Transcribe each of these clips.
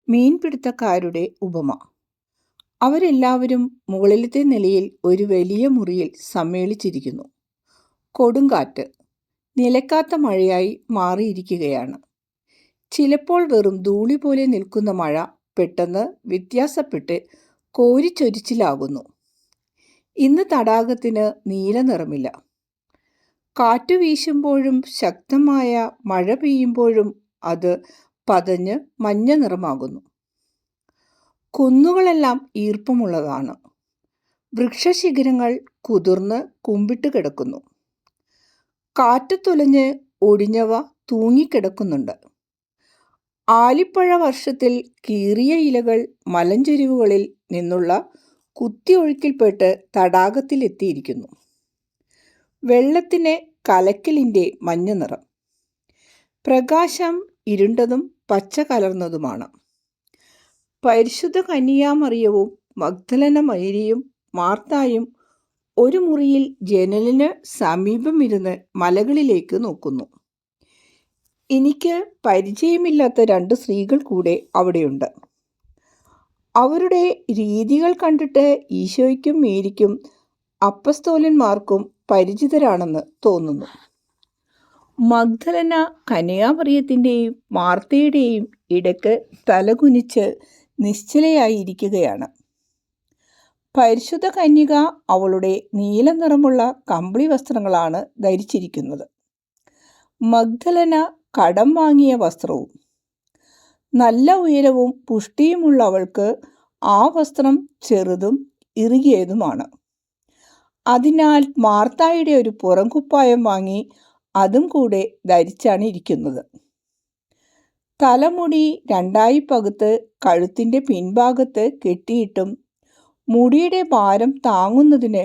മീൻപിടുത്തക്കാരുടെ ഉപമ. അവരെല്ലാവരും മുകളിലത്തെ നിലയിൽ ഒരു വലിയ മുറിയിൽ സമ്മേളിച്ചിരിക്കുന്നു. കൊടുങ്കാറ്റ് നിലക്കാത്ത മഴയായി മാറിയിരിക്കുകയാണ്. ചിലപ്പോൾ വെറും ധൂളി പോലെ നിൽക്കുന്ന മഴ പെട്ടെന്ന് വ്യത്യാസപ്പെട്ട് കോരിച്ചൊരിച്ചിലാകുന്നു. ഇന്ന് തടാകത്തിന് നീല നിറമില്ല. കാറ്റു വീശുമ്പോഴും ശക്തമായ മഴ പെയ്യുമ്പോഴും അത് പതഞ്ഞ് മഞ്ഞ നിറമാകുന്നു. കുന്നുകളെല്ലാം ഈർപ്പമുള്ളതാണ്. വൃക്ഷശിഖരങ്ങൾ കുതിർന്ന് കുമ്പിട്ട് കിടക്കുന്നു. കാറ്റുതുലഞ്ഞ് ഒടിഞ്ഞവ തൂങ്ങിക്കിടക്കുന്നുണ്ട്. ആലിപ്പഴ വർഷത്തിൽ കീറിയ ഇലകൾ മലഞ്ചെരിവുകളിൽ നിന്നുള്ള കുത്തിയൊഴുക്കിൽപ്പെട്ട് തടാകത്തിലെത്തിയിരിക്കുന്നു. വെള്ളത്തിന് കലക്കലിൻ്റെ മഞ്ഞ നിറം. പ്രകാശം ഇരുണ്ടതും പച്ച കലർന്നതുമാണ്. പരിശുദ്ധ കന്യാമറിയവും മഗ്ദലന മരിയയും മാർത്തായും ഒരു മുറിയിൽ ജനലിന് സമീപം ഇരുന്ന് മലകളിലേക്ക് നോക്കുന്നു. എനിക്ക് പരിചയമില്ലാത്ത 2 സ്ത്രീകൾ കൂടെ അവിടെയുണ്ട്. അവരുടെ രീതികൾ കണ്ടിട്ട് ഈശോയ്ക്കും മേരിക്കും അപ്പസ്തോലന്മാർക്കും പരിചിതരാണെന്ന് തോന്നുന്നു. മഗ്ദലന കന്യാമറിയത്തിൻ്റെയും മാർത്തയുടെയും ഇടയ്ക്ക് തലകുനിച്ച് നിശ്ചലയായിരിക്കുകയാണ്. പരിശുദ്ധ കന്യക അവളുടെ നീല നിറമുള്ള കമ്പിളി വസ്ത്രങ്ങളാണ് ധരിച്ചിരിക്കുന്നത്. മഗ്ദലന കടം വാങ്ങിയ വസ്ത്രവും. നല്ല ഉയരവും പുഷ്ടിയുമുള്ള അവൾക്ക് ആ വസ്ത്രം ചെറുതും ഇറുകിയതുമാണ്. അതിനാൽ മാർത്തായുടെ ഒരു പുറംകുപ്പായം വാങ്ങി അതും കൂടെ ധരിച്ചാണ് ഇരിക്കുന്നത്. തലമുടി 2 പകുത്ത് കഴുത്തിൻ്റെ പിൻഭാഗത്ത് കെട്ടിയിട്ടും മുടിയുടെ ഭാരം താങ്ങുന്നതിന്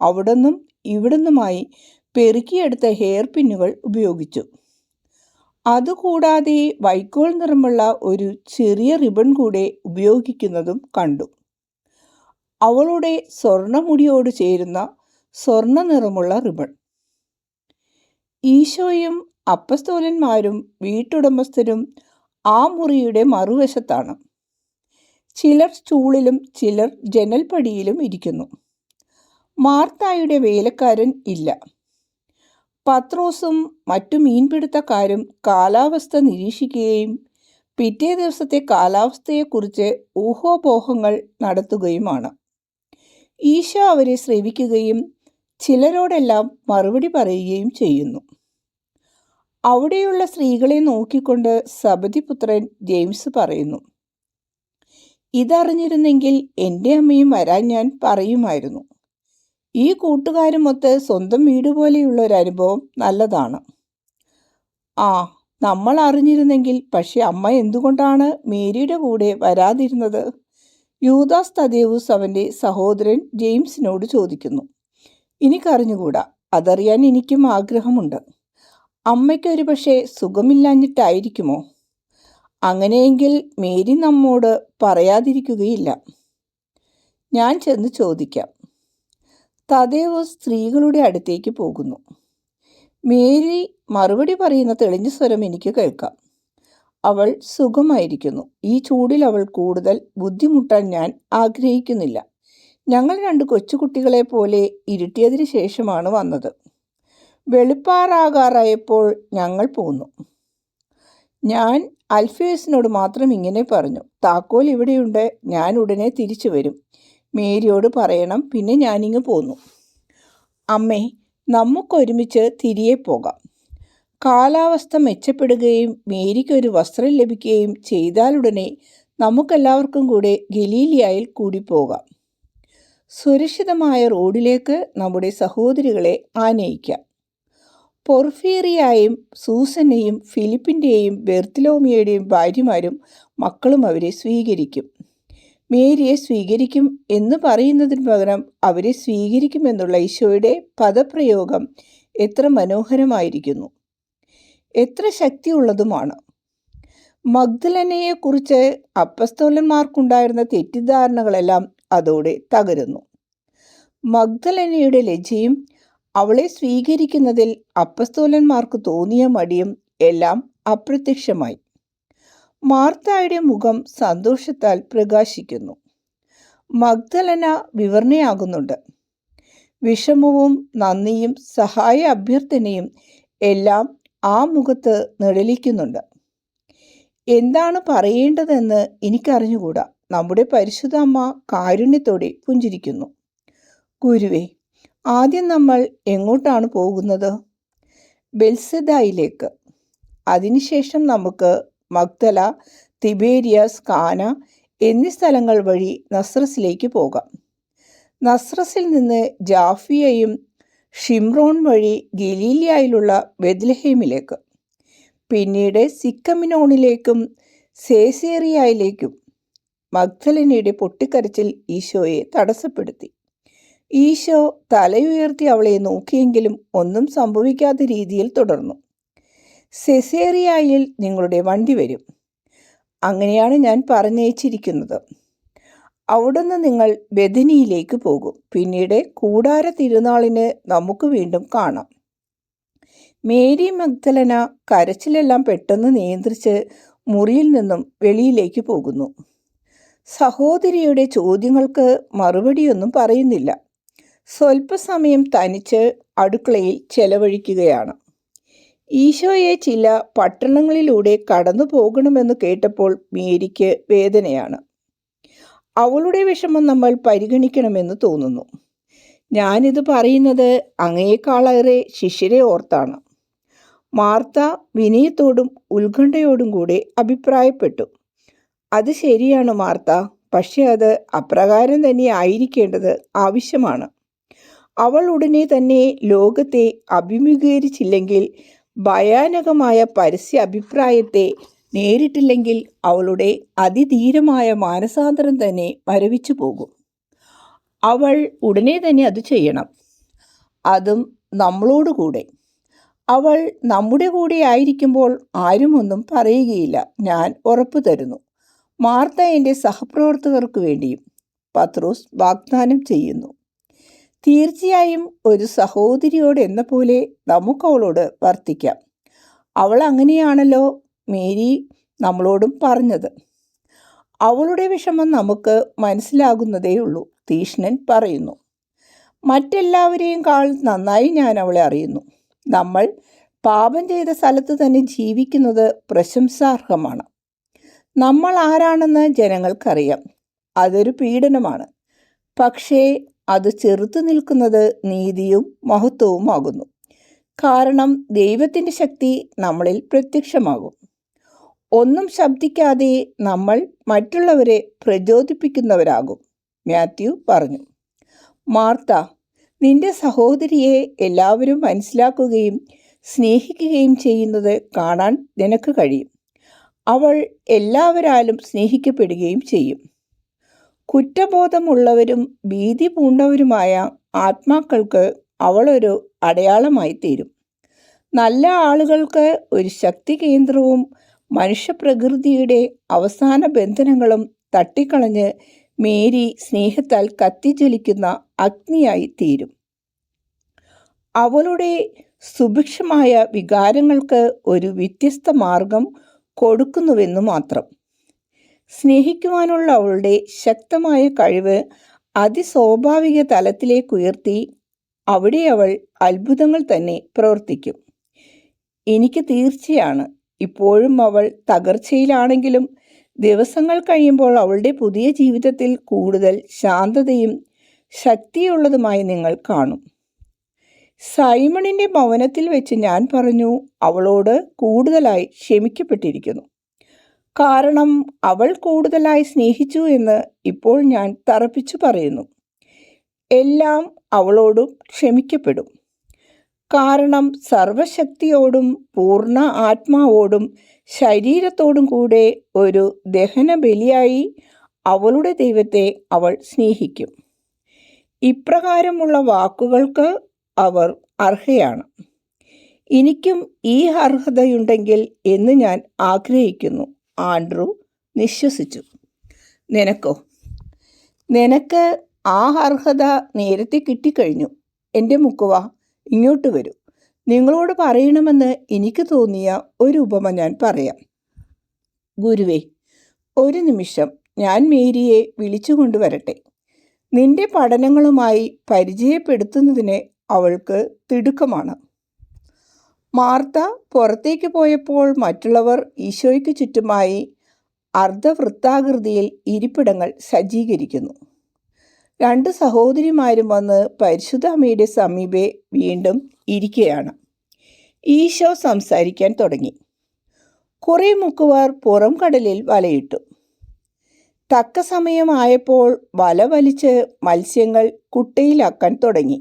അവിടുന്നും ഇവിടുന്നുമായി പെറുക്കിയെടുത്ത ഹെയർ പിന്നുകൾ ഉപയോഗിച്ചു. അതുകൂടാതെ വൈക്കോൽ നിറമുള്ള ഒരു ചെറിയ റിബൺ കൂടെ ഉപയോഗിക്കുന്നതും കണ്ടു. അവളുടെ സ്വർണ്ണമുടിയോട് ചേരുന്ന സ്വർണ്ണ നിറമുള്ള റിബൺ. ഈശോയും അപ്പസ്തോലന്മാരും വീട്ടുടമസ്ഥരും ആ മുറിയുടെ മറുവശത്താണ്. ചിലർ സ്റ്റൂളിലും ചിലർ ജനൽപ്പടിയിലും ഇരിക്കുന്നു. മാർത്തായുടെ വേലക്കാരൻ ഇല്ല. പത്രോസും മറ്റു മീൻപിടുത്തക്കാരും കാലാവസ്ഥ നിരീക്ഷിക്കുകയും പിറ്റേ ദിവസത്തെ കാലാവസ്ഥയെക്കുറിച്ച് ഊഹാപോഹങ്ങൾ നടത്തുകയുമാണ്. ഈശോ അവരെ ശ്രവിക്കുകയും ചിലരോടെല്ലാം മറുപടി പറയുകയും ചെയ്യുന്നു. അവിടെയുള്ള സ്ത്രീകളെ നോക്കിക്കൊണ്ട് സബദിപുത്രൻ ജെയിംസ് പറയുന്നു, ഇതറിഞ്ഞിരുന്നെങ്കിൽ എൻ്റെ അമ്മയും വരാൻ ഞാൻ പറയുമായിരുന്നു. ഈ കൂട്ടുകാരുമൊത്ത് സ്വന്തം വീട് പോലെയുള്ള ഒരു അനുഭവം നല്ലതാണ്. നമ്മൾ അറിഞ്ഞിരുന്നെങ്കിൽ. പക്ഷെ അമ്മ എന്തുകൊണ്ടാണ് മേരിയുടെ കൂടെ വരാതിരുന്നത്? യൂദാസ് തദേവൂസ് അവൻ്റെ സഹോദരൻ ജെയിംസിനോട് ചോദിക്കുന്നു. എനിക്കറിഞ്ഞുകൂടാ. അതറിയാൻ എനിക്കും ആഗ്രഹമുണ്ട്. അമ്മയ്ക്ക് ഒരു പക്ഷേ സുഖമില്ലാഞ്ഞിട്ടായിരിക്കുമോ? അങ്ങനെയെങ്കിൽ മേരി നമ്മോട് പറയാതിരിക്കുകയില്ല. ഞാൻ ചെന്ന് ചോദിക്കാം. തദേവൂസ് സ്ത്രീകളുടെ അടുത്തേക്ക് പോകുന്നു. മേരി മറുപടി പറയുന്ന തെളിഞ്ഞ സ്വരം എനിക്ക് കേൾക്കാം. അവൾ സുഖമായിരിക്കുന്നു. ഈ ചൂടിൽ അവൾ കൂടുതൽ ബുദ്ധിമുട്ടാൻ ഞാൻ ആഗ്രഹിക്കുന്നില്ല. ഞങ്ങൾ 2 കൊച്ചുകുട്ടികളെ പോലെ ഇരുട്ടിയതിന് ശേഷമാണ് വന്നത്. വെളുപ്പാറാകാറായപ്പോൾ ഞങ്ങൾ പോന്നു. ഞാൻ അൽഫേസിനോട് മാത്രം ഇങ്ങനെ പറഞ്ഞു, താക്കോൽ ഇവിടെയുണ്ട്, ഞാൻ ഉടനെ തിരിച്ചു വരും. മേരിയോട് പറയണം. പിന്നെ ഞാനിങ്ങ് പോന്നു. അമ്മേ, നമുക്കൊരുമിച്ച് തിരികെ പോകാം. കാലാവസ്ഥ മെച്ചപ്പെടുകയും മേരിക്കൊരു വസ്ത്രം ലഭിക്കുകയും ചെയ്താലുടനെ നമുക്കെല്ലാവർക്കും കൂടെ ഗലീലിയായിൽ കൂടി പോകാം. സുരക്ഷിതമായ റോഡിലേക്ക് നമ്മുടെ സഹോദരികളെ ആനയിക്കാം. പൊർഫീറിയായും സൂസന്നയും ഫിലിപ്പിൻ്റെയും ബെർത്തലോമിയുടെയും ഭാര്യമാരും മക്കളും അവരെ സ്വീകരിക്കും. മേരിയെ സ്വീകരിക്കും എന്ന് പറയുന്നതിന് പകരം അവരെ സ്വീകരിക്കുമെന്നുള്ള ഈശോയുടെ പദപ്രയോഗം എത്ര മനോഹരമായിരിക്കുന്നു, എത്ര ശക്തിയുള്ളതുമാണ്. മഗ്ദലനയെക്കുറിച്ച് അപ്പസ്തോലന്മാർക്കുണ്ടായിരുന്ന തെറ്റിദ്ധാരണകളെല്ലാം അതോടെ തകരുന്നു. മഗ്ദലനയുടെ ലജ്ജയും അവളെ സ്വീകരിക്കുന്നതിൽ അപ്പസ്തോലന്മാർക്ക് തോന്നിയ മടിയും എല്ലാം അപ്രത്യക്ഷമായി. മാർത്തായുടെ മുഖം സന്തോഷത്താൽ പ്രകാശിക്കുന്നു. മഗ്ദലന വിവരണയാകുന്നുണ്ട്. വിഷമവും നന്ദിയും സഹായ അഭ്യർത്ഥനയും എല്ലാം ആ മുഖത്ത് നിഴലിക്കുന്നുണ്ട്. എന്താണ് പറയേണ്ടതെന്ന് എനിക്കറിഞ്ഞുകൂടാ. നമ്മുടെ പരിശുദ്ധ അമ്മ കാരുണ്യത്തോടെ പുഞ്ചിരിക്കുന്നു. ഗുരുവേ, ആദ്യം നമ്മൾ എങ്ങോട്ടാണ് പോകുന്നത്? ബെത്സദയിലേക്ക്. അതിനുശേഷം നമുക്ക് മഗ്ദല, തിബേരിയാസ്, കാന എന്നീ സ്ഥലങ്ങൾ വഴി നസ്രസിലേക്ക് പോകാം. നസ്രസിൽ നിന്ന് ജാഫിയയും ഷിംറോൺ വഴി ഗലീലയിലുള്ള ബെത്ലഹേമിലേക്ക്, പിന്നീട് സിക്കമിനോണിലേക്കും സേസേറിയയിലേക്കും. മഗ്ദലനയുടെ പൊട്ടിക്കരച്ചിൽ ഈശോയെ തടസ്സപ്പെടുത്തി. ഈശോ തലയുയർത്തി അവളെ നോക്കിയെങ്കിലും ഒന്നും സംഭവിക്കാത്ത രീതിയിൽ തുടർന്നു. സെസേറിയയിൽ നിങ്ങളുടെ വണ്ടി വരും. അങ്ങനെയാണ് ഞാൻ പറഞ്ഞയച്ചിരിക്കുന്നത്. അവിടുന്ന് നിങ്ങൾ ബെഥനിയിലേക്ക് പോകും. പിന്നീട് കൂടാര തിരുനാളിന് നമുക്ക് വീണ്ടും കാണാം. മേരി മഗ്ദലന കരച്ചിലെല്ലാം പെട്ടെന്ന് നിയന്ത്രിച്ച് മുറിയിൽ നിന്നും വെളിയിലേക്ക് പോകുന്നു. സഹോദരിയുടെ ചോദ്യങ്ങൾക്ക് മറുപടിയൊന്നും പറയുന്നില്ല. സ്വല്പസമയം തനിച്ച് അടുക്കളയിൽ ചെലവഴിക്കുകയാണ്. ഈശോയെ ചില പട്ടണങ്ങളിലൂടെ കടന്നു പോകണമെന്ന് കേട്ടപ്പോൾ മേരിക്ക് വേദനയാണ്. അവളുടെ വിഷമം നമ്മൾ പരിഗണിക്കണമെന്ന് തോന്നുന്നു. ഞാനിത് പറയുന്നത് അങ്ങയേക്കാളേറെ ശിഷ്യരെ ഓർത്താണ്. മാർത്ത വിനയത്തോടും ഉത്കണ്ഠയോടും കൂടെ അഭിപ്രായപ്പെട്ടു. അത് ശരിയാണ് മാർത്ത, പക്ഷെ അത് അപ്രകാരം തന്നെ ആയിരിക്കേണ്ടത് ആവശ്യമാണ്. അവൾ ഉടനെ തന്നെ ലോകത്തെ അഭിമുഖീകരിച്ചില്ലെങ്കിൽ, ഭയാനകമായ പരസ്യ അഭിപ്രായത്തെ നേരിട്ടില്ലെങ്കിൽ അവളുടെ അതിധീരമായ മാനസാന്തരം തന്നെ മരവിച്ചു പോകും. അവൾ ഉടനെ തന്നെ അത് ചെയ്യണം, അതും നമ്മളോടുകൂടെ. അവൾ നമ്മുടെ കൂടെ ആയിരിക്കുമ്പോൾ ആരും ഒന്നും പറയുകയില്ല, ഞാൻ ഉറപ്പു തരുന്നു. മാർത്ത എൻ്റെ സഹപ്രവർത്തകർക്ക് വേണ്ടിയും പത്രോസ് വാഗ്ദാനം ചെയ്യുന്നു. തീർച്ചയായും ഒരു സഹോദരിയോട് എന്ന പോലെ നമുക്ക് അവളോട് വർത്തിക്കാം. അവൾ അങ്ങനെയാണല്ലോ മേരി നമ്മളോടും പറഞ്ഞത്. അവളുടെ വിഷമം നമുക്ക് മനസ്സിലാകുന്നതേയുള്ളൂ, തീഷ്ണൻ പറയുന്നു. മറ്റെല്ലാവരെയും കാൾ നന്നായി ഞാൻ അവളെ അറിയുന്നു. നമ്മൾ പാപം ചെയ്ത സ്ഥലത്ത് തന്നെ ജീവിക്കുന്നത് പ്രശംസാർഹമാണ്. നമ്മൾ ആരാണെന്ന് ജനങ്ങൾക്കറിയാം. അതൊരു പീഡനമാണ്. പക്ഷേ അത് ചെറുത്തു നിൽക്കുന്നത് നീതിയും മഹത്വവുമാകുന്നു. കാരണം ദൈവത്തിൻ്റെ ശക്തി നമ്മളിൽ പ്രത്യക്ഷമാകും. ഒന്നും ശബ്ദിക്കാതെ നമ്മൾ മറ്റുള്ളവരെ പ്രചോദിപ്പിക്കുന്നവരാകും. മാത്യു പറഞ്ഞു. മാർത്ത, നിന്റെ സഹോദരിയെ എല്ലാവരും മനസ്സിലാക്കുകയും സ്നേഹിക്കുകയും ചെയ്യുന്നത് കാണാൻ നിനക്ക് കഴിയും. അവൾ എല്ലാവരാലും സ്നേഹിക്കപ്പെടുകയും ചെയ്യും. കുറ്റബോധമുള്ളവരും ഭീതി പൂണ്ടവരുമായ ആത്മാക്കൾക്ക് അവളൊരു അടയാളമായി തീരും. നല്ല ആളുകൾക്ക് ഒരു ശക്തി കേന്ദ്രവും മനുഷ്യപ്രകൃതിയുടെ അവസാന ബന്ധനങ്ങളും തട്ടിക്കളഞ്ഞ് മേരി സ്നേഹത്താൽ കത്തിജ്വലിക്കുന്ന അഗ്നിയായി തീരും. അവളുടെ സുഭിക്ഷമായ വികാരങ്ങൾക്ക് ഒരു വ്യത്യസ്ത മാർഗം കൊടുക്കുന്നുവെന്നു മാത്രം. സ്നേഹിക്കുവാനുള്ള അവളുടെ ശക്തമായ കഴിവ് അതിസ്വാഭാവിക തലത്തിലേക്കുയർത്തി അവിടെ അവൾ അത്ഭുതങ്ങൾ തന്നെ പ്രവർത്തിക്കും. എനിക്ക് തീർച്ചയാണ്, ഇപ്പോഴും അവൾ തകർച്ചയിലാണെങ്കിലും ദിവസങ്ങൾ കഴിയുമ്പോൾ അവളുടെ പുതിയ ജീവിതത്തിൽ കൂടുതൽ ശാന്തതയും ശക്തിയുള്ളതുമായി നിങ്ങൾ കാണും. സൈമണിൻ്റെ ഭവനത്തിൽ വെച്ച് ഞാൻ പറഞ്ഞു, അവളോട് കൂടുതലായി ക്ഷമിക്കപ്പെട്ടിരിക്കുന്നു. കാരണം അവൾ കൂടുതലായി സ്നേഹിച്ചു എന്ന് ഇപ്പോൾ ഞാൻ തറപ്പിച്ചു പറയുന്നു. എല്ലാം അവളോടും ക്ഷമിക്കപ്പെടും. കാരണം സർവശക്തിയോടും പൂർണ്ണ ആത്മാവോടും ശരീരത്തോടും കൂടെ ഒരു ദഹന ബലിയായി അവളുടെ ദൈവത്തെ അവൾ സ്നേഹിക്കും. ഇപ്രകാരമുള്ള വാക്കുകൾക്ക് അവർ അർഹയാണ്. എനിക്കും ഈ അർഹതയുണ്ടെങ്കിൽ എന്ന് ഞാൻ ആഗ്രഹിക്കുന്നു. ആൻഡ്രൂ നിശ്വസിച്ചു. നിനക്കോ? നിനക്ക് ആ അർഹത നേരത്തെ കിട്ടിക്കഴിഞ്ഞു. എൻ്റെ മുക്കുവ, ഇങ്ങോട്ട് വരൂ. നിങ്ങളോട് പറയണമെന്ന് എനിക്ക് തോന്നിയ ഒരു ഉപമ ഞാൻ പറയാം. ഗുരുവേ, ഒരു നിമിഷം, ഞാൻ മേരിയെ വിളിച്ചു കൊണ്ടുവരട്ടെ. നിന്റെ പഠനങ്ങളുമായി പരിചയപ്പെടുത്തുന്നതിന് അവൾക്ക് തിടുക്കമാണ്. മാർത്ത പുറത്തേക്ക് പോയപ്പോൾ മറ്റുള്ളവർ ഈശോയ്ക്ക് ചുറ്റുമായി അർദ്ധവൃത്താകൃതിയിൽ ഇരിപ്പിടങ്ങൾ സജ്ജീകരിക്കുന്നു. 2 സഹോദരിമാരും വന്ന് പരിശുദ്ധ അമ്മയുടെ സമീപെ വീണ്ടും ഇരിക്കുകയാണ്. ഈശോ സംസാരിക്കാൻ തുടങ്ങി. കുറെ മുക്കുവർ പുറം കടലിൽ വലയിട്ടു. തക്ക സമയമായപ്പോൾ വല വലിച്ച് മത്സ്യങ്ങൾ കുട്ടയിലാക്കാൻ തുടങ്ങി.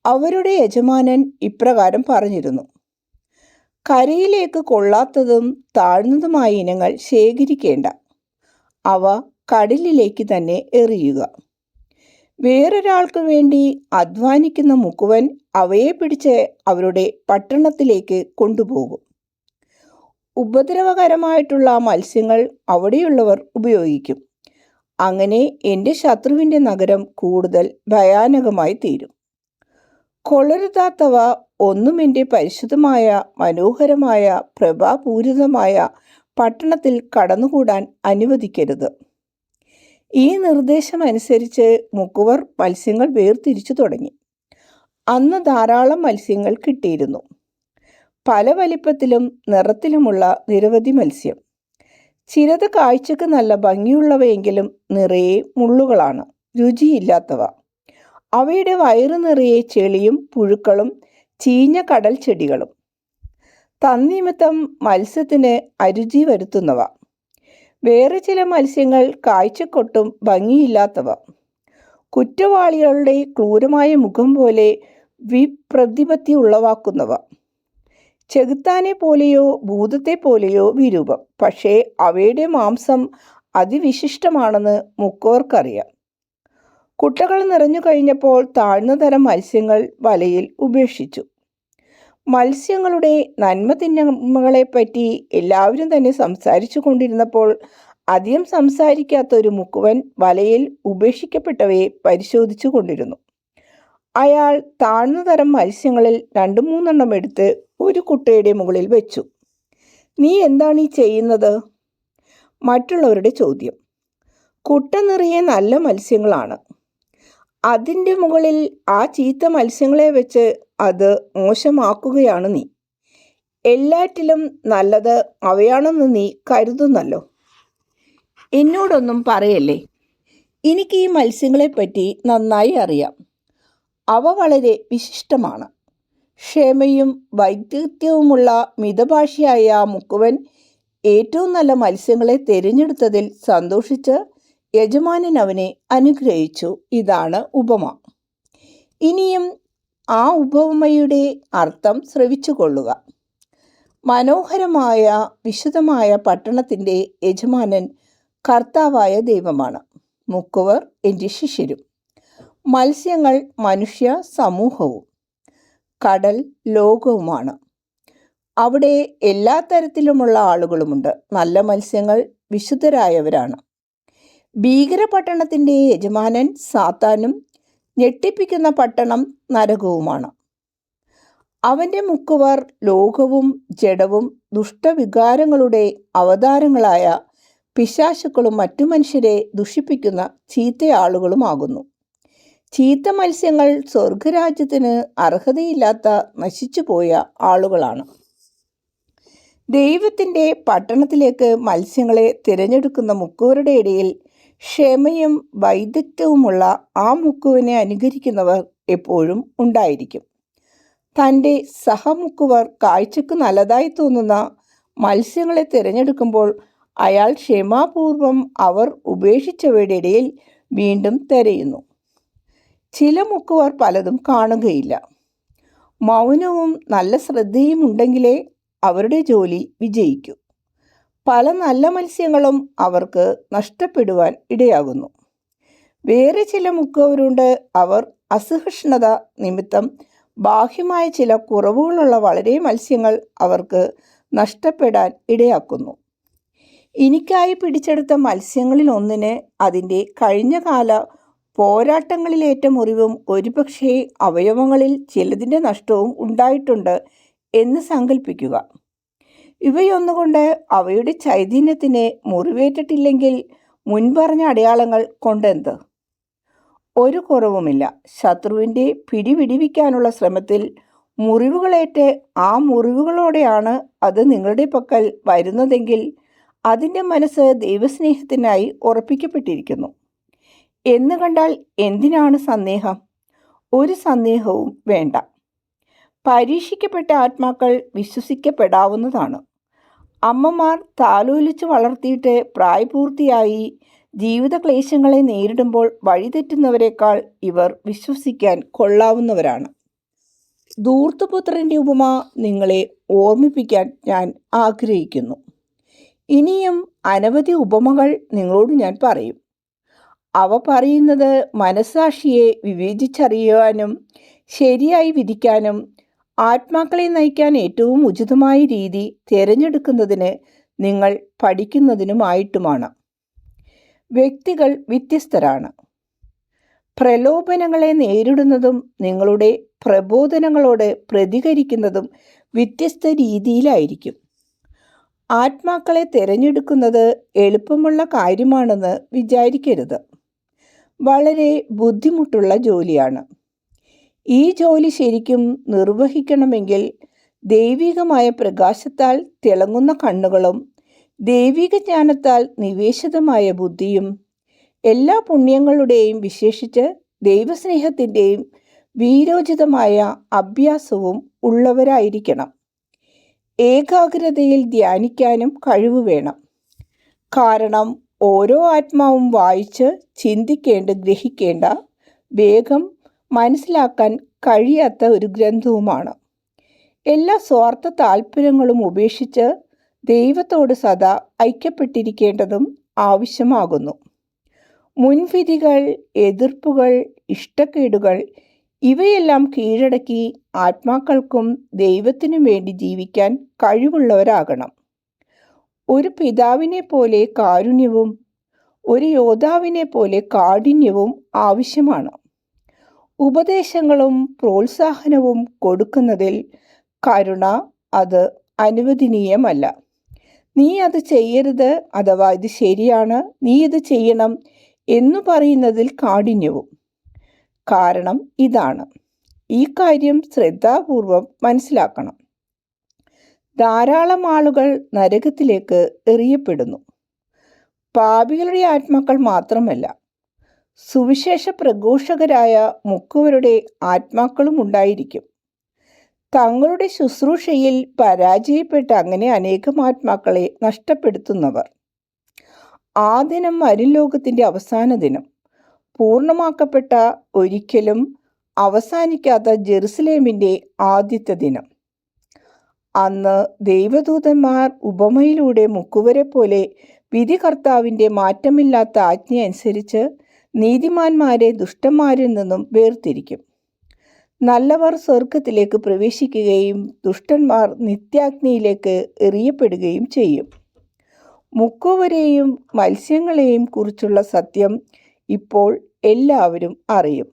അവരുടെ യജമാനൻ ഇപ്രകാരം പറഞ്ഞിരുന്നു: കരയിലേക്ക് കൊള്ളാത്തതും താഴ്ന്നതുമായ ഇനങ്ങൾ ശേഖരിക്കേണ്ട, അവ കടലിലേക്ക് തന്നെ എറിയുക. വേറൊരാൾക്ക് വേണ്ടി അധ്വാനിക്കുന്ന മുക്കുവൻ അവയെ പിടിച്ച് അവരുടെ പട്ടണത്തിലേക്ക് കൊണ്ടുപോകും. ഉപദ്രവകരമായിട്ടുള്ള മത്സ്യങ്ങൾ അവിടെയുള്ളവർ ഉപയോഗിക്കും. അങ്ങനെ എൻ്റെ ശത്രുവിൻ്റെ നഗരം കൂടുതൽ ഭയാനകമായി തീരും. കൊള്ളരുതാത്തവ ഒന്നും എൻ്റെ പരിശുദ്ധമായ മനോഹരമായ പ്രഭാപൂരിതമായ പട്ടണത്തിൽ കടന്നുകൂടാൻ അനുവദിക്കരുത്. ഈ നിർദ്ദേശമനുസരിച്ച് മുക്കുവർ മത്സ്യങ്ങൾ വേർതിരിച്ചു തുടങ്ങി. അന്ന് ധാരാളം മത്സ്യങ്ങൾ കിട്ടിയിരുന്നു. പല വലിപ്പത്തിലും നിറത്തിലുമുള്ള നിരവധി മത്സ്യം. ചിലത് കാഴ്ചക്ക് നല്ല ഭംഗിയുള്ളവയെങ്കിലും നിറയെ മുള്ളുകളാണ്, രുചിയില്ലാത്തവ. അവയുടെ വയറു നിറയെ ചെളിയും പുഴുക്കളും ചീഞ്ഞ കടൽ ചെടികളും. തന്നിമിത്തം മത്സ്യത്തിന് അരുചി വരുത്തുന്നവ. വേറെ ചില മത്സ്യങ്ങൾ കാഴ്ചക്കൊട്ടും ഭംഗിയില്ലാത്തവ. കുറ്റവാളികളുടെ ക്രൂരമായ മുഖം പോലെ വിപ്രതിപത്തി ഉളവാക്കുന്നവ. ചെകുത്താനെ പോലെയോ ഭൂതത്തെ പോലെയോ വിരൂപം. പക്ഷേ അവയുടെ മാംസം അതിവിശിഷ്ടമാണെന്ന് മുക്കവർക്കറിയാം. കുട്ടകൾ നിറഞ്ഞു കഴിഞ്ഞപ്പോൾ താഴ്ന്ന തരം മത്സ്യങ്ങൾ വലയിൽ ഉപേക്ഷിച്ചു. മത്സ്യങ്ങളുടെ നന്മ തിന്മകളെപ്പറ്റി എല്ലാവരും തന്നെ സംസാരിച്ചു കൊണ്ടിരുന്നപ്പോൾ അധികം സംസാരിക്കാത്ത ഒരു മുക്കുവൻ വലയിൽ ഉപേക്ഷിക്കപ്പെട്ടവയെ പരിശോധിച്ചു കൊണ്ടിരുന്നു. അയാൾ താഴ്ന്ന തരം മത്സ്യങ്ങളിൽ 2-3 എടുത്ത് ഒരു കുട്ടയുടെ മുകളിൽ വെച്ചു. നീ എന്താണ് ഈ ചെയ്യുന്നത്? മറ്റുള്ളവരുടെ ചോദ്യം. കുട്ട നിറയെ നല്ല മത്സ്യങ്ങളാണ്. അതിൻ്റെ മുകളിൽ ആ ചീത്ത മത്സ്യങ്ങളെ വെച്ച് അത് മോശമാക്കുകയാണ് നീ. എല്ലാറ്റിലും നല്ലത് അവയാണെന്ന് നീ കരുതുന്നല്ലോ. എന്നോടൊന്നും പറയല്ലേ. എനിക്ക് ഈ മത്സ്യങ്ങളെപ്പറ്റി നന്നായി അറിയാം. അവ വളരെ വിശിഷ്ടമാണ്. ക്ഷമയും വൈദഗ്ധ്യവുമുള്ള മിതഭാഷിയായ ആ മുക്കുവൻ ഏറ്റവും നല്ല മത്സ്യങ്ങളെ തിരഞ്ഞെടുത്തതിൽ സന്തോഷിച്ച് യജമാനൻ അവനെ അനുഗ്രഹിച്ചു. ഇതാണ് ഉപമ. ഇനിയും ആ ഉപമയുടെ അർത്ഥം ശ്രവിച്ചു കൊള്ളുക. മനോഹരമായ വിശുദ്ധമായ പട്ടണത്തിൻ്റെ യജമാനൻ കർത്താവായ ദൈവമാണ്. മുക്കുവർ എൻ്റെ ശിഷ്യരും. മത്സ്യങ്ങൾ മനുഷ്യ സമൂഹവും. കടൽ ലോകവുമാണ്. അവിടെ എല്ലാ തരത്തിലുമുള്ള ആളുകളുമുണ്ട്. നല്ല മത്സ്യങ്ങൾ വിശുദ്ധരായവരാണ്. ഭീകരപട്ടണത്തിൻ്റെ യജമാനൻ സാത്താനും ഞെട്ടിപ്പിക്കുന്ന പട്ടണം നരകവുമാണ്. അവൻ്റെ മുക്കുവർ ലോകവും ജഡവും ദുഷ്ടവികാരങ്ങളുടെ അവതാരങ്ങളായ പിശാചുക്കളും മറ്റു മനുഷ്യരെ ദുഷിപ്പിക്കുന്ന ചീത്തയാളുകളുമാകുന്നു. ചീത്ത മത്സ്യങ്ങൾ സ്വർഗരാജ്യത്തിന് അർഹതയില്ലാത്ത നശിച്ചുപോയ ആളുകളാണ്. ദൈവത്തിൻ്റെ പട്ടണത്തിലേക്ക് മത്സ്യങ്ങളെ തിരഞ്ഞെടുക്കുന്ന മുക്കുവരുടെ ഇടയിൽ ക്ഷമയും വൈദഗ്ധ്യവുമുള്ള ആ മുക്കുവനെ അനുകരിക്കുന്നവർ എപ്പോഴും ഉണ്ടായിരിക്കും. തൻ്റെ സഹമുക്കുവർ കാഴ്ചക്ക് നല്ലതായി തോന്നുന്ന മത്സ്യങ്ങളെ തിരഞ്ഞെടുക്കുമ്പോൾ അയാൾ ക്ഷമാപൂർവം അവർ ഉപേക്ഷിച്ചവയുടെ ഇടയിൽ വീണ്ടും തിരയുന്നു. ചില മുക്കുവർ പലതും കാണുകയില്ല. മൗനവും നല്ല ശ്രദ്ധയും ഉണ്ടെങ്കിലേ അവരുടെ ജോലി വിജയിക്കൂ. പല നല്ല മത്സ്യങ്ങളും അവർക്ക് നഷ്ടപ്പെടുവാൻ ഇടയാകുന്നു. വേറെ ചില മുക്കുവരുണ്ട്. അവർ അസഹിഷ്ണുത നിമിത്തം ബാഹ്യമായ ചില കുറവുകളുള്ള വളരെ മത്സ്യങ്ങൾ അവർക്ക് നഷ്ടപ്പെടാൻ ഇടയാക്കുന്നു. എനിക്കായി പിടിച്ചെടുത്ത മത്സ്യങ്ങളിൽ ഒന്നിന് അതിൻ്റെ കഴിഞ്ഞകാല പോരാട്ടങ്ങളിലേറ്റ മുറിവും ഒരുപക്ഷേ അവയവങ്ങളിൽ ചിലതിൻ്റെ നഷ്ടവും ഉണ്ടായിട്ടുണ്ട് എന്ന് സങ്കല്പിക്കുക. ഇവയൊന്നുകൊണ്ട് അവയുടെ ചൈതന്യത്തിന് മുറിവേറ്റിട്ടില്ലെങ്കിൽ മുൻപറഞ്ഞ അടയാളങ്ങൾ കൊണ്ടെന്ത്? ഒരു കുറവുമില്ല. ശത്രുവിൻ്റെ പിടിവിടിവിക്കാനുള്ള ശ്രമത്തിൽ മുറിവുകളേറ്റ് ആ മുറിവുകളോടെയാണ് അത് നിങ്ങളുടെ പക്കൽ വരുന്നതെങ്കിൽ അതിൻ്റെ മനസ്സ് ദൈവസ്നേഹത്തിനായി ഉറപ്പിക്കപ്പെട്ടിരിക്കുന്നു എന്ന് കണ്ടാൽ എന്തിനാണ് സന്ദേഹം? ഒരു സന്ദേഹവും വേണ്ട. പരീക്ഷിക്കപ്പെട്ട ആത്മാക്കൾ വിശ്വസിക്കപ്പെടാവുന്നതാണ്. അമ്മമാർ താലോലിച്ച് വളർത്തിയിട്ട് പ്രായപൂർത്തിയായി ജീവിത ക്ലേശങ്ങളെ നേരിടുമ്പോൾ വഴിതെറ്റുന്നവരെക്കാൾ ഇവർ വിശ്വസിക്കാൻ കൊള്ളാവുന്നവരാണ്. ധൂർത്തപുത്രൻ്റെ ഉപമ നിങ്ങളെ ഓർമ്മിപ്പിക്കാൻ ഞാൻ ആഗ്രഹിക്കുന്നു. ഇനിയും അനവധി ഉപമകൾ നിങ്ങളോട് ഞാൻ പറയും. അവ പറയുന്നത് മനസ്സാക്ഷിയെ വിവേചിച്ചറിയുവാനും ശരിയായി വിധിക്കാനും ആത്മാക്കളെ നയിക്കാൻ ഏറ്റവും ഉചിതമായ രീതി തിരഞ്ഞെടുക്കുന്നതിന് നിങ്ങൾ പഠിക്കുന്നതിനുമായിട്ടുമാണ്. വ്യക്തികൾ വ്യത്യസ്തരാണ്. പ്രലോഭനങ്ങളെ നേരിടുന്നതും നിങ്ങളുടെ പ്രബോധനങ്ങളോട് പ്രതികരിക്കുന്നതും വ്യത്യസ്ത രീതിയിലായിരിക്കും. ആത്മാക്കളെ തിരഞ്ഞെടുക്കുന്നത് എളുപ്പമുള്ള കാര്യമാണെന്ന് വിചാരിക്കരുത്. വളരെ ബുദ്ധിമുട്ടുള്ള ജോലിയാണ്. ഈ ജോലി ശരിക്കും നിർവഹിക്കണമെങ്കിൽ ദൈവികമായ പ്രകാശത്താൽ തിളങ്ങുന്ന കണ്ണുകളും ദൈവിക ജ്ഞാനത്താൽ നിവേശിതമായ ബുദ്ധിയും എല്ലാ പുണ്യങ്ങളുടെയും വിശേഷിച്ച് ദൈവസ്നേഹത്തിൻ്റെയും വീരോചിതമായ അഭ്യാസവും ഉള്ളവരായിരിക്കണം. ഏകാഗ്രതയിൽ ധ്യാനിക്കാനും കഴിവ് വേണം. കാരണം ഓരോ ആത്മാവും വായിച്ച് ചിന്തിക്കേണ്ട, ഗ്രഹിക്കേണ്ട, വേഗം മനസ്സിലാക്കാൻ കഴിയാത്ത ഒരു ഗ്രന്ഥവുമാണ്. എല്ലാ സ്വാർത്ഥ താല്പര്യങ്ങളും ഉപേക്ഷിച്ച് ദൈവത്തോട് സദാ ഐക്യപ്പെട്ടിരിക്കേണ്ടതും ആവശ്യമാകുന്നു. മുൻവിധികൾ, എതിർപ്പുകൾ, ഇഷ്ടക്കേടുകൾ ഇവയെല്ലാം കീഴടക്കി ആത്മാക്കൾക്കും ദൈവത്തിനും വേണ്ടി ജീവിക്കാൻ കഴിവുള്ളവരാകണം. ഒരു പിതാവിനെ പോലെ കാരുണ്യവും ഒരു യോദ്ധാവിനെ പോലെ കാഠിന്യവും ആവശ്യമാണ്. ഉപദേശങ്ങളും പ്രോത്സാഹനവും കൊടുക്കുന്നതിൽ കരുണ അത് അനുവദനീയമല്ല. നീ അത് ചെയ്യരുത്, അഥവാ ഇത് ശരിയാണ്, നീ ഇത് ചെയ്യണം എന്നു പറയുന്നതിൽ കാഠിന്യവും. കാരണം ഇതാണ്. ഈ കാര്യം ശ്രദ്ധാപൂർവം മനസ്സിലാക്കണം. ധാരാളം ആളുകൾ നരകത്തിലേക്ക് എറിയപ്പെടുന്നു. പാപികളുടെ ആത്മാക്കൾ മാത്രമല്ല, സുവിശേഷ പ്രഘോഷകരായ മുക്കുവരുടെ ആത്മാക്കളും ഉണ്ടായിരിക്കും. തങ്ങളുടെ ശുശ്രൂഷയിൽ പരാജയപ്പെട്ട് അങ്ങനെ അനേകം ആത്മാക്കളെ നഷ്ടപ്പെടുത്തുന്നവർ. ആ ദിനം വരും ലോകത്തിൻ്റെ അവസാന ദിനം, പൂർണ്ണമാക്കപ്പെട്ട ഒരിക്കലും അവസാനിക്കാത്ത ജെറുസലേമിൻ്റെ ആദ്യത്തെ ദിനം. അന്ന് ദൈവദൂതന്മാർ ഉപമയിലൂടെ മുക്കുവരെ പോലെ വിധികർത്താവിൻ്റെ മാറ്റമില്ലാത്ത ആജ്ഞയനുസരിച്ച് നീതിമാന്മാരെ ദുഷ്ടന്മാരിൽ നിന്നും വേർതിരിക്കും. നല്ലവർ സ്വർഗത്തിലേക്ക് പ്രവേശിക്കുകയും ദുഷ്ടന്മാർ നിത്യാഗ്നിയിലേക്ക് എറിയപ്പെടുകയും ചെയ്യും. മുക്കുവരെയും മത്സ്യങ്ങളെയും കുറിച്ചുള്ള സത്യം ഇപ്പോൾ എല്ലാവരും അറിയും.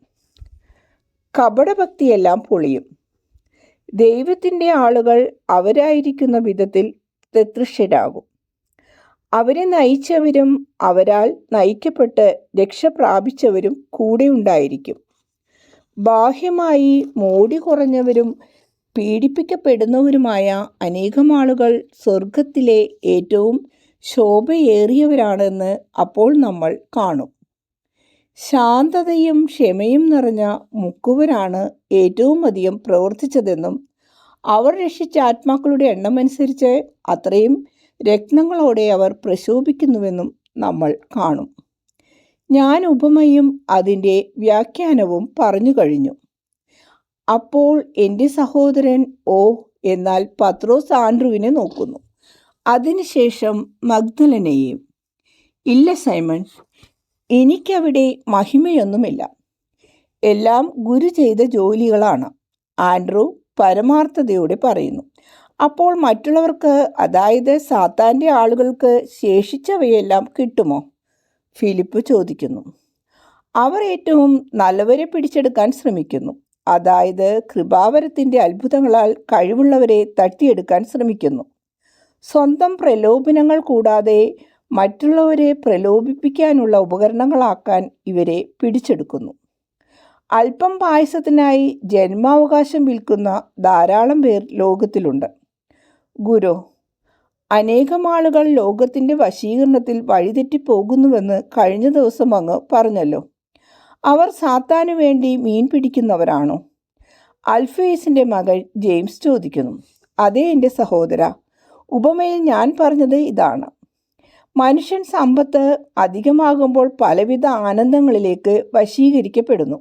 കപടഭക്തിയെല്ലാം പൊളിയും. ദൈവത്തിൻ്റെ ആളുകൾ അവരായിരിക്കുന്ന വിധത്തിൽ തൃശ്യരാകും. അവരെ നയിച്ചവരും അവരാൽ നയിക്കപ്പെട്ട് രക്ഷ പ്രാപിച്ചവരും കൂടെ ഉണ്ടായിരിക്കും. ബാഹ്യമായി മോടി കുറഞ്ഞവരും പീഡിപ്പിക്കപ്പെടുന്നവരുമായ അനേകം ആളുകൾ സ്വർഗത്തിലെ ഏറ്റവും ശോഭയേറിയവരാണെന്ന് അപ്പോൾ നമ്മൾ കാണും. ശാന്തതയും ക്ഷമയും നിറഞ്ഞ മുക്കുവരാണ് ഏറ്റവും അധികം പ്രവർത്തിച്ചതെന്നും അവർ രക്ഷിച്ച ആത്മാക്കളുടെ എണ്ണമനുസരിച്ച് അത്രയും രത്നങ്ങളോടെ അവർ പ്രശോഭിക്കുന്നുവെന്നും നമ്മൾ കാണും. ഞാൻ ഉപമയും അതിൻ്റെ വ്യാഖ്യാനവും പറഞ്ഞു കഴിഞ്ഞു. അപ്പോൾ എൻ്റെ സഹോദരൻ എന്നാൽ പത്രോസ് ആൻഡ്രുവിനെ നോക്കുന്നു, അതിനുശേഷം മഗ്ദലനെയും. ഇല്ല സൈമൺ, എനിക്കവിടെ മഹിമയൊന്നുമില്ല. എല്ലാം ഗുരു ചെയ്ത ജോലികളാണ്, ആൻഡ്രു പരമാർത്ഥതയോടെ പറയുന്നു. അപ്പോൾ മറ്റുള്ളവർക്ക്, അതായത് സാത്താൻ്റെ ആളുകൾക്ക് ശേഷിച്ചവയെല്ലാം കിട്ടുമോ? ഫിലിപ്പ് ചോദിക്കുന്നു. അവർ ഏറ്റവും നല്ലവരെ പിടിച്ചെടുക്കാൻ ശ്രമിക്കുന്നു, അതായത് കൃപാവരത്തിൻ്റെ അത്ഭുതങ്ങളാൽ കഴിവുള്ളവരെ തട്ടിയെടുക്കാൻ ശ്രമിക്കുന്നു. സ്വന്തം പ്രലോഭനങ്ങൾ കൂടാതെ മറ്റുള്ളവരെ പ്രലോഭിപ്പിക്കാനുള്ള ഉപകരണങ്ങളാക്കാൻ ഇവരെ പിടിച്ചെടുക്കുന്നു. അല്പം പായസത്തിനായി ജന്മാവകാശം വിൽക്കുന്ന ധാരാളം പേർ ലോകത്തിലുണ്ട്. ഗുരു, അനേകം ആളുകൾ ലോകത്തിൻ്റെ വശീകരണത്തിൽ വഴിതെറ്റിപ്പോകുന്നുവെന്ന് കഴിഞ്ഞ ദിവസം അങ്ങ് പറഞ്ഞല്ലോ. അവർ സാത്താനു വേണ്ടി മീൻ പിടിക്കുന്നവരാണോ? അൽഫേസിൻ്റെ മകൻ ജെയിംസ് ചോദിക്കുന്നു. അതേ എൻ്റെ സഹോദര, ഉപമയിൽ ഞാൻ പറഞ്ഞത് ഇതാണ്. മനുഷ്യൻ സമ്പത്ത് അധികമാകുമ്പോൾ പലവിധ ആനന്ദങ്ങളിലേക്ക് വശീകരിക്കപ്പെടുന്നു.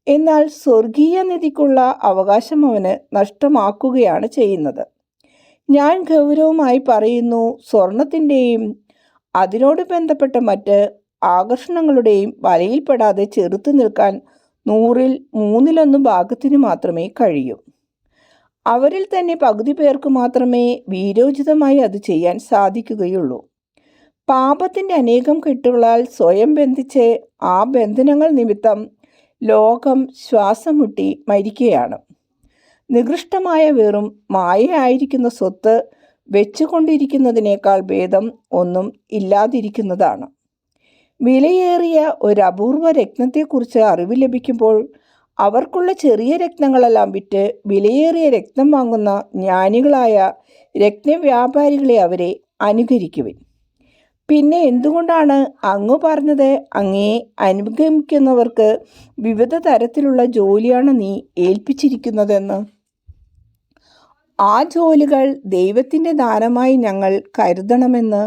എന്നാൽ സ്വർഗീയ നിധിക്കുള്ള അവകാശം അവന് നഷ്ടമാക്കുകയാണ് ചെയ്യുന്നത്. ഞാൻ ഗൗരവമായി പറയുന്നു, സ്വർണത്തിൻ്റെയും അതിനോട് ബന്ധപ്പെട്ട മറ്റ് ആകർഷണങ്ങളുടെയും വലയിൽപ്പെടാതെ ചെറുത്തു നിൽക്കാൻ 100-ൽ 3 ഭാഗത്തിന് മാത്രമേ കഴിയൂ. അവരിൽ തന്നെ പകുതി പേർക്ക് മാത്രമേ വീരോചിതമായി അത് ചെയ്യാൻ സാധിക്കുകയുള്ളൂ. പാപത്തിൻ്റെ അനേകം കെട്ടുകളാൽ സ്വയം ബന്ധിച്ച് ആ ബന്ധനങ്ങൾ നിമിത്തം ലോകം ശ്വാസം മുട്ടി മരിക്കുകയാണ്. നികൃഷ്ടമായ വെറും മായയായിരിക്കുന്ന സ്വത്ത് വെച്ചുകൊണ്ടിരിക്കുന്നതിനേക്കാൾ ഭേദം ഒന്നും ഇല്ലാതിരിക്കുന്നതാണ്. വിലയേറിയ ഒരു അപൂർവ രത്നത്തെക്കുറിച്ച് അറിവ് ലഭിക്കുമ്പോൾ അവർക്കുള്ള ചെറിയ രത്നങ്ങളെല്ലാം വിറ്റ് വിലയേറിയ രത്നം വാങ്ങുന്ന ജ്ഞാനികളായ രത്നവ്യാപാരികളെ അവരെ അനുകരിക്കുവിൻ. പിന്നെ എന്തുകൊണ്ടാണ് അങ്ങ് പറഞ്ഞത്, അങ്ങയെ അനുഗമിക്കുന്നവർക്ക് വിവിധ തരത്തിലുള്ള ജോലിയാണ് നീ ഏൽപ്പിച്ചിരിക്കുന്നതെന്ന്? ആ ജോലികൾ ദൈവത്തിൻ്റെ ദാനമായി ഞങ്ങൾ കരുതണമെന്ന്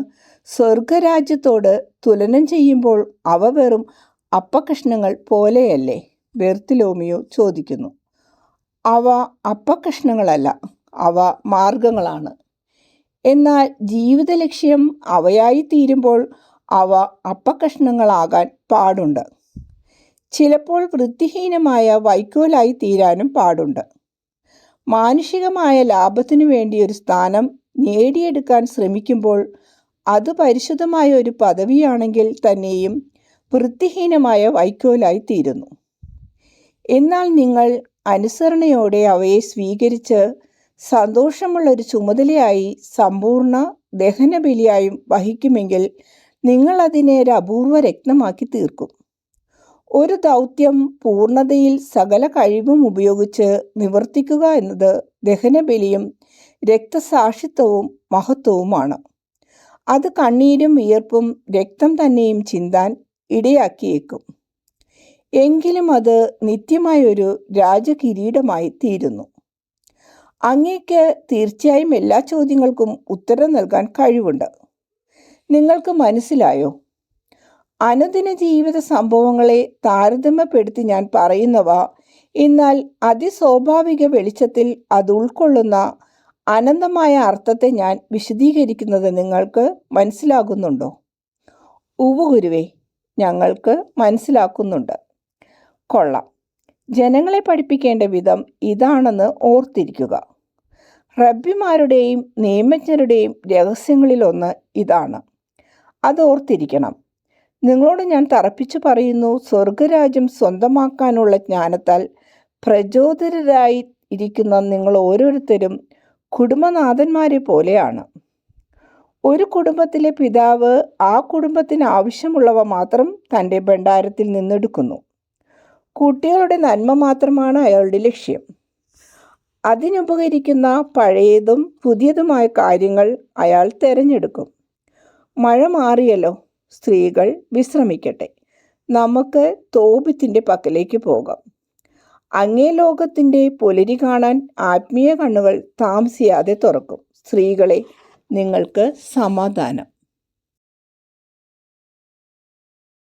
സ്വർഗരാജ്യത്തോട് തുലനം ചെയ്യുമ്പോൾ അവ വെറും അപ്പക്കഷ്ണങ്ങൾ പോലെയല്ലേ? ബെർത്തലോമിയോ ചോദിക്കുന്നു. അവ അപ്പക്കഷ്ണങ്ങളല്ല, അവ മാർഗങ്ങളാണ്. എന്നാൽ ജീവിത ലക്ഷ്യം അവയായി തീരുമ്പോൾ അവ അപ്പക്കഷ്ണങ്ങളാകാൻ പാടുണ്ട്. ചിലപ്പോൾ വൃത്തിഹീനമായ വൈക്കോലായി തീരാനും പാടുണ്ട്. മാനുഷികമായ ലാഭത്തിനു വേണ്ടി ഒരു സ്ഥാനം നേടിയെടുക്കാൻ ശ്രമിക്കുമ്പോൾ അത് പരിശുദ്ധമായ ഒരു പദവിയാണെങ്കിൽ തന്നെയും വൃത്തിഹീനമായ വൈക്കോലായി തീരുന്നു. എന്നാൽ നിങ്ങൾ അനുസരണയോടെ അവയെ സ്വീകരിച്ച് സന്തോഷമുള്ള ഒരു ചുമതലയായി സമ്പൂർണ്ണ ദഹനബലിയായും വഹിക്കുമെങ്കിൽ നിങ്ങൾ അതിനെ ഒരു അപൂർവ രത്നമാക്കി തീർക്കും. ഒരു ദൗത്യം പൂർണ്ണതയിൽ സകല കഴിവും ഉപയോഗിച്ച് നിവർത്തിക്കുക എന്നത് ദഹനബലിയും രക്തസാക്ഷിത്വവും മഹത്വവുമാണ്. അത് കണ്ണീരും വിയർപ്പും രക്തം തന്നെയും ചിന്താൻ ഇടയാക്കിയേക്കും. എങ്കിലും അത് നിത്യമായൊരു രാജകിരീടമായി തീരുന്നു. അങ്ങേക്ക് തീർച്ചയായും എല്ലാ ചോദ്യങ്ങൾക്കും ഉത്തരം നൽകാൻ കഴിവുണ്ട്. നിങ്ങൾക്ക് മനസ്സിലായോ? അനുദിന ജീവിത സംഭവങ്ങളെ താരതമ്യപ്പെടുത്തി ഞാൻ പറയുന്നവ എന്നാൽ അതിസ്വാഭാവിക വെളിച്ചത്തിൽ അത് ഉൾക്കൊള്ളുന്ന അനന്തമായ അർത്ഥത്തെ ഞാൻ വിശദീകരിക്കുന്നത് നിങ്ങൾക്ക് മനസ്സിലാകുന്നുണ്ടോ? ഉവ്വ് ഗുരുവേ, ഞങ്ങൾക്ക് മനസ്സിലാക്കുന്നുണ്ട്. കൊള്ളാം. ജനങ്ങളെ പഠിപ്പിക്കേണ്ട വിധം ഇതാണെന്ന് ഓർത്തിരിക്കുക. റബ്ബിമാരുടെയും നിയമജ്ഞരുടെയും രഹസ്യങ്ങളിലൊന്ന് ഇതാണ്. അത് ഓർത്തിരിക്കണം. നിങ്ങളോട് ഞാൻ തറപ്പിച്ചു പറയുന്നു, സ്വർഗരാജ്യം സ്വന്തമാക്കാനുള്ള ജ്ഞാനത്താൽ പ്രചോദിതരായി ഇരിക്കുന്ന നിങ്ങൾ ഓരോരുത്തരും കുടുംബനാഥന്മാരെ പോലെയാണ്. ഒരു കുടുംബത്തിലെ പിതാവ് ആ കുടുംബത്തിന് ആവശ്യമുള്ളവ മാത്രം തൻ്റെ ഭണ്ഡാരത്തിൽ നിന്നെടുക്കുന്നു. കുട്ടികളുടെ നന്മ മാത്രമാണ് അയാളുടെ ലക്ഷ്യം. അതിനുപകരിക്കുന്ന പഴയതും പുതിയതുമായ കാര്യങ്ങൾ അയാൾ തിരഞ്ഞെടുക്കും. മഴ മാറിയല്ലോ, സ്ത്രീകൾ വിശ്രമിക്കട്ടെ. നമുക്ക് തോബിത്തിൻ്റെ പക്കലേക്ക് പോകാം. അങ്ങേ ലോകത്തിൻ്റെ പുലരി കാണാൻ ആത്മീയ കണ്ണുകൾ താമസിയാതെ തുറക്കും. സ്ത്രീകളെ, നിങ്ങൾക്ക് സമാധാനം.